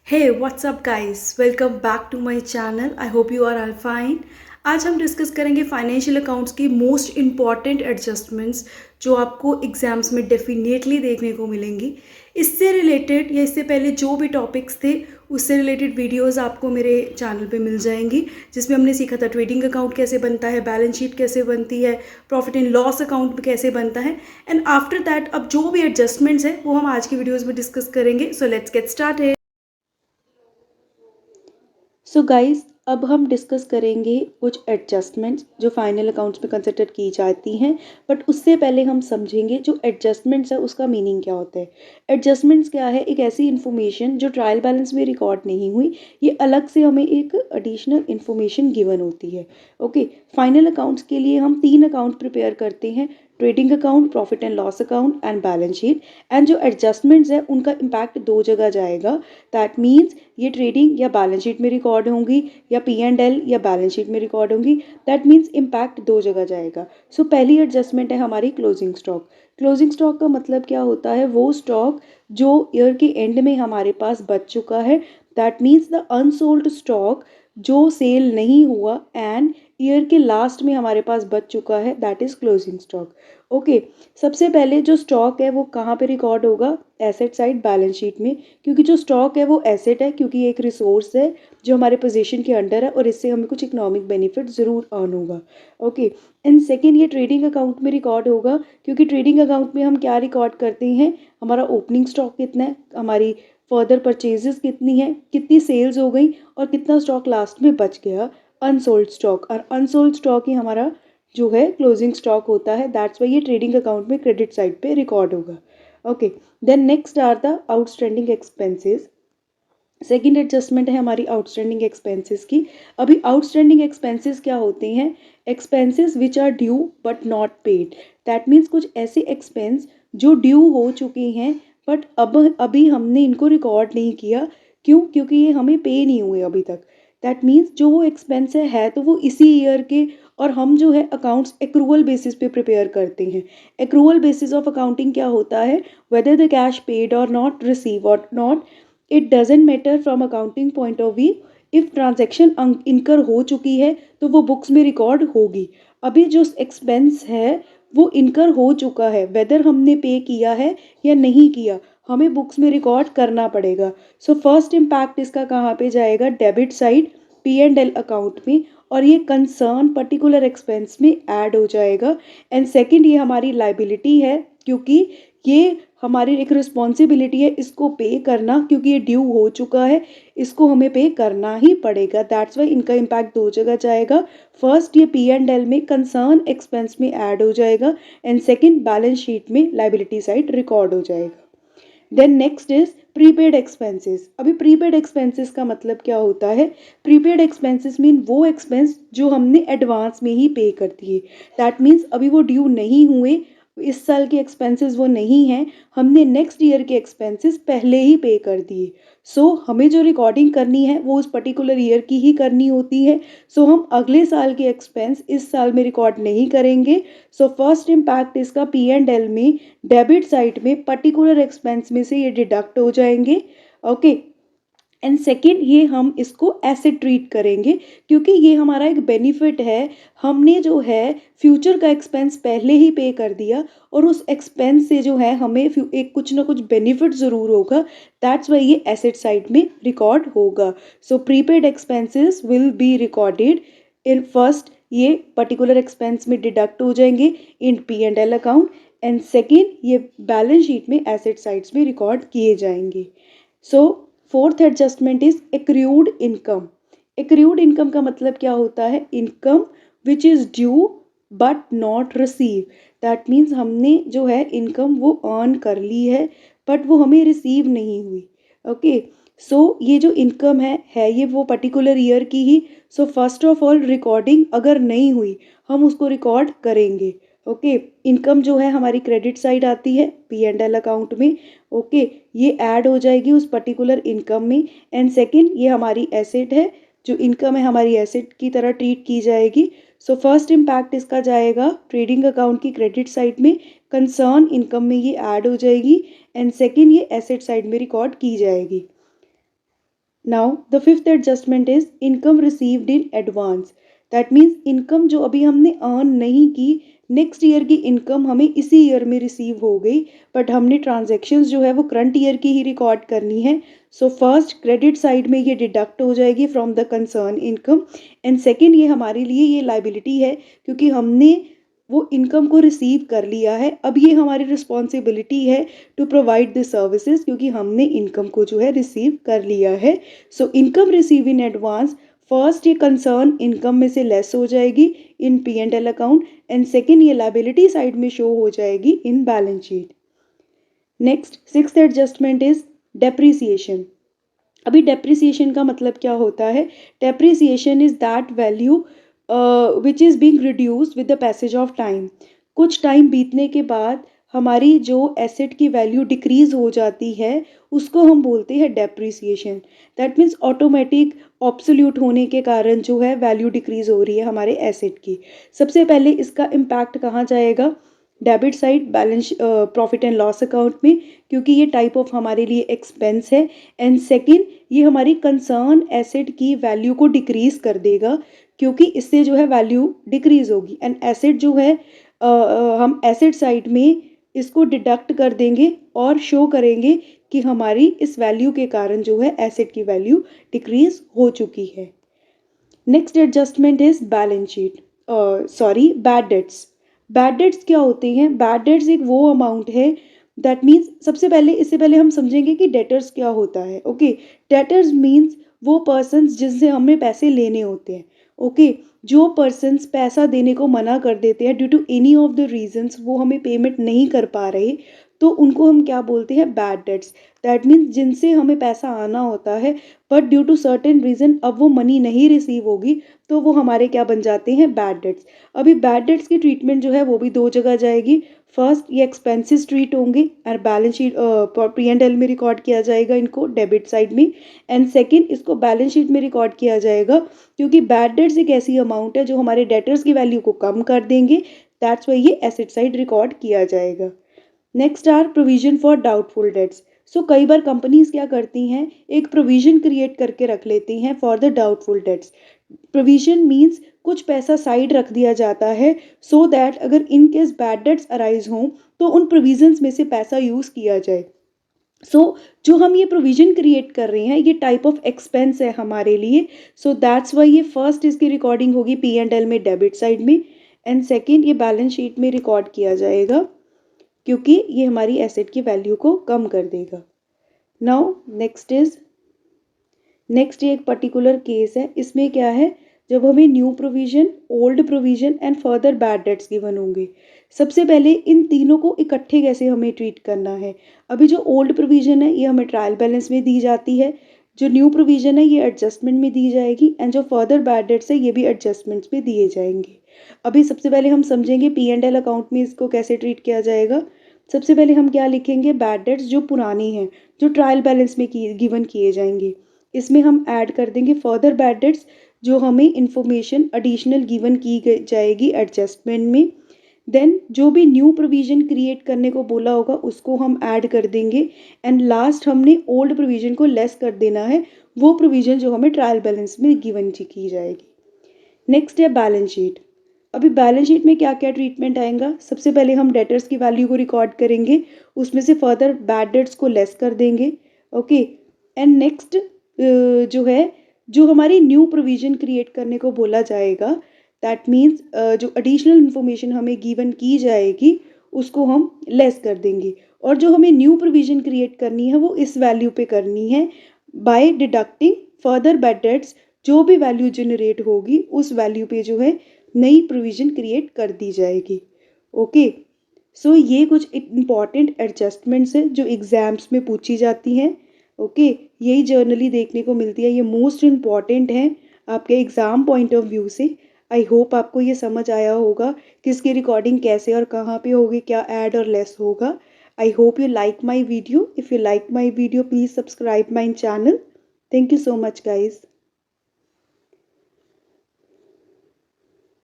Hey, what's up guys? Welcome back to my channel. I hope you are all fine. आज हम discuss करेंगे financial accounts की most important adjustments जो आपको exams में definitely देखने को मिलेंगी। इससे रिलेटेड या इससे पहले जो भी टॉपिक्स थे उससे रिलेटेड वीडियोस आपको मेरे चैनल पे मिल जाएंगी, जिसमें हमने सीखा था ट्रेडिंग अकाउंट कैसे बनता है, बैलेंस शीट कैसे बनती है, प्रॉफिट एंड लॉस अकाउंट कैसे बनता है। एंड आफ्टर दैट अब जो भी एडजस्टमेंट्स हैं वो हम आज की वीडियोज़ में डिस्कस करेंगे। So let's get started. So guys, अब हम डिस्कस करेंगे कुछ एडजस्टमेंट्स जो फाइनल अकाउंट्स में कंसिडर की जाती हैं। बट उससे पहले हम समझेंगे जो एडजस्टमेंट्स है उसका मीनिंग क्या होता है। एडजस्टमेंट्स क्या है? एक ऐसी इन्फॉर्मेशन जो ट्रायल बैलेंस में रिकॉर्ड नहीं हुई, ये अलग से हमें एक एडिशनल इन्फॉर्मेशन गिवन होती है। ओके, फाइनल अकाउंट्स के लिए हम 3 अकाउंट प्रिपेयर करते हैं: trading account, profit and loss account and balance sheet. And जो एडजस्टमेंट्स है उनका इम्पैक्ट 2 जगह जाएगा। दैट मीन्स ये ट्रेडिंग या बैलेंस शीट में रिकॉर्ड होंगी या P&L या बैलेंस शीट में रिकॉर्ड होंगी। दैट मीन्स इम्पैक्ट 2 जगह जाएगा। सो पहली एडजस्टमेंट है हमारी क्लोजिंग स्टॉक। क्लोजिंग स्टॉक का मतलब क्या होता है? वो स्टॉक जो ईयर के एंड में हमारे पास बच चुका है। That means the unsold stock जो सेल नहीं हुआ एंड ईयर के लास्ट में हमारे पास बच चुका है, that is closing stock. Okay, सबसे पहले जो स्टॉक है वो कहाँ पे रिकॉर्ड होगा? एसेट साइड बैलेंस शीट में, क्योंकि जो स्टॉक है वो एसेट है, क्योंकि ये एक रिसोर्स है जो हमारे पोजीशन के अंडर है और इससे हमें कुछ इकोनॉमिक बेनिफिट ज़रूर अर्न होगा। ओके, एंड सेकेंड ये ट्रेडिंग अकाउंट में रिकॉर्ड होगा, क्योंकि ट्रेडिंग अकाउंट में हम क्या रिकॉर्ड करते हैं? हमारा ओपनिंग स्टॉक कितना है, हमारी फर्दर परचेजेस कितनी है, कितनी सेल्स हो गई और कितना स्टॉक लास्ट में बच गया, अनसोल्ड स्टॉक। और अनसोल्ड स्टॉक ही हमारा जो है क्लोजिंग स्टॉक होता है। दैट्स वाई ये ट्रेडिंग अकाउंट में क्रेडिट साइड पे रिकॉर्ड होगा। Okay, then next are the outstanding expenses. Second adjustment है हमारी आउटस्टैंडिंग एक्सपेंसेस की। अभी आउटस्टैंडिंग एक्सपेंसेस क्या होते हैं? Expenses which are due but not paid. That means कुछ ऐसे एक्सपेंस जो ड्यू हो चुके हैं बट अब अभी हमने इनको रिकॉर्ड नहीं किया। क्यों? क्योंकि ये हमें पे नहीं हुए अभी तक। दैट मीन्स जो वो एक्सपेंस है तो वो इसी ईयर के, और हम जो है अकाउंट्स एक्रूवल बेसिस पे प्रिपेयर करते हैं। एक्रूवल बेसिस ऑफ अकाउंटिंग क्या होता है? वेदर द कैश पेड और नॉट, रिसीव और not, it doesn't matter from accounting point of view. If transaction इनकर हो चुकी है तो वो बुक्स में रिकॉर्ड होगी। अभी जो एक्सपेंस है वो इनकर हो चुका है, वेदर हमने पे किया है या नहीं किया, हमें बुक्स में रिकॉर्ड करना पड़ेगा। सो फर्स्ट इम्पैक्ट इसका कहाँ पे जाएगा? डेबिट साइड P&L अकाउंट में, और ये कंसर्न पर्टिकुलर एक्सपेंस में ऐड हो जाएगा। एंड सेकंड ये हमारी लाइबिलिटी है, क्योंकि ये हमारी एक रिस्पॉन्सिबिलिटी है इसको पे करना, क्योंकि ये ड्यू हो चुका है, इसको हमें पे करना ही पड़ेगा। दैट्स वाई इनका इम्पैक्ट 2 जगह जाएगा। फर्स्ट ये P&L में कंसर्न एक्सपेंस में ऐड हो जाएगा एंड सेकंड बैलेंस शीट में लाइबिलिटी साइड रिकॉर्ड हो जाएगा। Then next is prepaid expenses. अभी प्रीपेड एक्सपेंसेस का मतलब क्या होता है? प्रीपेड एक्सपेंसेस मीन वो एक्सपेंस जो हमने एडवांस में ही पे कर दिए। दैट मीन्स अभी वो ड्यू नहीं हुए, इस साल के एक्सपेंसेस वो नहीं हैं, हमने नेक्स्ट ईयर के एक्सपेंसेस पहले ही पे कर दिए। सो हमें जो रिकॉर्डिंग करनी है वो उस पर्टिकुलर ईयर की ही करनी होती है। सो हम अगले साल के एक्सपेंस इस साल में रिकॉर्ड नहीं करेंगे। सो फर्स्ट इम्पैक्ट इसका P&L में डेबिट साइड में पर्टिकुलर एक्सपेंस में से ये डिडक्ट हो जाएंगे। ओके, एंड सेकेंड ये हम इसको ऐसे ट्रीट करेंगे, क्योंकि ये हमारा एक बेनिफिट है। हमने जो है फ्यूचर का एक्सपेंस पहले ही पे कर दिया और उस एक्सपेंस से जो है हमें एक कुछ ना कुछ बेनिफिट ज़रूर होगा। दैट्स वाई ये एसेट साइड में रिकॉर्ड होगा। So prepaid expenses will be recorded in first, ये पर्टिकुलर एक्सपेंस में डिडक्ट हो जाएंगे in P&L account, and second ये बैलेंस शीट में एसेट साइड्स में रिकॉर्ड किए जाएंगे। So fourth adjustment is accrued income. Accrued income का मतलब क्या होता है? Income which is due but not receive. That means हमने जो है इनकम वो अर्न कर ली है बट वो हमें रिसीव नहीं हुई। ओके, सो ये जो इनकम है ये वो पर्टिकुलर ईयर की ही। So first of all recording अगर नहीं हुई हम उसको रिकॉर्ड करेंगे। ओके, इनकम जो है हमारी क्रेडिट साइड आती है P&L अकाउंट में। ओके, ये ऐड हो जाएगी उस पर्टिकुलर इनकम में। एंड सेकंड ये हमारी एसेट है, जो इनकम है हमारी एसेट की तरह ट्रीट की जाएगी। सो फर्स्ट इम्पैक्ट इसका जाएगा ट्रेडिंग अकाउंट की क्रेडिट साइड में कंसर्न इनकम में ये ऐड हो जाएगी एंड सेकेंड ये एसेट साइड में रिकॉर्ड की जाएगी। Now the fifth adjustment is income received in advance. That means income जो अभी हमने अर्न नहीं की, नेक्स्ट ईयर की इनकम हमें इसी ईयर में रिसीव हो गई, बट हमने ट्रांजेक्शन्स जो है वो करंट ईयर की ही रिकॉर्ड करनी है। सो फर्स्ट क्रेडिट साइड में ये डिडक्ट हो जाएगी from the concern income and second ये हमारे लिए ये लाइबिलिटी है क्योंकि हमने वो इनकम को रिसीव कर लिया है। अब ये हमारी रिस्पॉन्सिबिलिटी है टू प्रोवाइड द सर्विसेज क्योंकि हमने इनकम को जो है रिसीव कर लिया है। So income receive in advance, first ये कंसर्न इनकम में से लेस हो जाएगी इन P&L अकाउंट एंड सेकेंड ये लाइबिलिटी साइड में शो हो जाएगी in balance sheet. Next sixth adjustment is depreciation. अभी डेप्रिसिएशन का मतलब क्या होता है? Depreciation is that value which is being reduced with the passage of time. कुछ टाइम बीतने के बाद हमारी जो एसेट की वैल्यू डिक्रीज हो जाती है उसको हम बोलते हैं depreciation. That means automatic absolute होने के कारण जो है वैल्यू डिक्रीज हो रही है हमारे एसेट की। सबसे पहले इसका इम्पैक्ट कहाँ जाएगा? Debit side balance profit and loss account में, क्योंकि ये टाइप ऑफ हमारे लिए एक्सपेंस है एंड सेकेंड ये हमारी कंसर्न एसेट की वैल्यू को डिक्रीज कर देगा क्योंकि इससे जो है वैल्यू डिक्रीज होगी एंड एसेट जो है हम एसेट साइड में इसको डिडक्ट कर देंगे और शो करेंगे कि हमारी इस वैल्यू के कारण जो है एसेट की वैल्यू डिक्रीज हो चुकी है। Next adjustment is balance sheet bad debts. Bad debts क्या होते हैं? बैड डेट्स एक वो अमाउंट है, दैट मीन्स सबसे पहले इससे पहले हम समझेंगे कि डेटर्स क्या होता है। ओके, डेटर्स मीन्स वो पर्सन्स जिनसे हमें पैसे लेने होते हैं। ओके, जो पर्सन्स पैसा देने को मना कर देते हैं due to any of the reasons, वो हमें पेमेंट नहीं कर पा रहे, तो उनको हम क्या बोलते हैं? Bad debts. दैट मीन्स जिनसे हमें पैसा आना होता है but due to certain reason अब वो मनी नहीं रिसीव होगी, तो वो हमारे क्या बन जाते हैं? Bad debts. अभी बैड डेट्स की ट्रीटमेंट जो है वो भी दो जगह जाएगी। फर्स्ट ये एक्सपेंसेस ट्रीट होंगे और बैलेंस शीट P&L में रिकॉर्ड किया जाएगा इनको डेबिट साइड में एंड सेकेंड इसको बैलेंस शीट में रिकॉर्ड किया जाएगा क्योंकि बैड डेट्स एक ऐसी अमाउंट है जो हमारे डेटर्स की वैल्यू को कम कर देंगे। दैट्स वाई ये एसेट साइड रिकॉर्ड किया जाएगा। Next are provision for doubtful debts. So कई बार कंपनीज क्या करती हैं, एक प्रोविजन क्रिएट करके रख लेती हैं for the doubtful debts. Provision means कुछ पैसा साइड रख दिया जाता है सो दैट अगर in case bad debts arise हों तो उन प्रोविजंस में से पैसा यूज़ किया जाए। सो जो हम ये प्रोविजन क्रिएट कर रहे हैं ये टाइप ऑफ एक्सपेंस है हमारे लिए। सो दैट्स वाई ये फर्स्ट इसकी रिकॉर्डिंग होगी P&L में डेबिट साइड में एंड सेकेंड ये बैलेंस शीट में रिकॉर्ड किया जाएगा क्योंकि ये हमारी एसेट की वैल्यू को कम कर देगा। नाउ नेक्स्ट ये एक पर्टिकुलर केस है। इसमें क्या है, जब हमें new provision, old provision and further bad dates given होंगे। सबसे पहले इन तीनों को इकट्ठे कैसे हमें ट्रीट करना है। अभी जो ओल्ड प्रोविजन है ये हमें ट्रायल बैलेंस में दी जाती है, जो न्यू प्रोविजन है ये एडजस्टमेंट में दी जाएगी एंड जो फर्दर बैड डेट्स है ये भी एडजस्टमेंट्स में दिए जाएंगे। अभी सबसे पहले हम समझेंगे P&L अकाउंट में इसको कैसे ट्रीट किया जाएगा। सबसे पहले हम क्या लिखेंगे? बैड डेट्स जो पुरानी हैं, जो ट्रायल बैलेंस में गिवन किए जाएंगे, इसमें हम ऐड कर देंगे फर्दर बैड डेट्स जो हमें इंफॉर्मेशन एडिशनल गिवन की जाएगी एडजस्टमेंट में। देन जो भी न्यू प्रोविजन क्रिएट करने को बोला होगा उसको हम ऐड कर देंगे एंड लास्ट हमने ओल्ड प्रोविजन को लेस कर देना है, वो प्रोविजन जो हमें ट्रायल बैलेंस में गिवन की जाएगी। नेक्स्ट है बैलेंस शीट। अभी बैलेंस शीट में क्या क्या ट्रीटमेंट आएगा? सबसे पहले हम डेटर्स की वैल्यू को रिकॉर्ड करेंगे, उसमें से फर्दर बैड डेट्स को लेस कर देंगे। ओके, एंड नेक्स्ट जो है, जो हमारी न्यू प्रोविजन क्रिएट करने को बोला जाएगा, दैट मीन्स जो एडिशनल इन्फॉर्मेशन हमें गिवन की जाएगी उसको हम लेस कर देंगे और जो हमें न्यू प्रोविजन क्रिएट करनी है वो इस वैल्यू पे करनी है by deducting further bad debts. जो भी वैल्यू जनरेट होगी उस वैल्यू पे जो है नई प्रोविजन क्रिएट कर दी जाएगी। ओके, सो ये कुछ इम्पॉर्टेंट एडजस्टमेंट्स हैं जो एग्ज़ाम्स में पूछी जाती हैं। ओके, यही जर्नली देखने को मिलती है, ये मोस्ट इम्पॉर्टेंट है आपके एग्ज़ाम पॉइंट ऑफ व्यू से। आई होप आपको ये समझ आया होगा किसकी रिकॉर्डिंग कैसे और कहाँ पे होगी, क्या ऐड और लेस होगा। I hope you like my video. If you like my video please subscribe my channel. Thank you so much guys.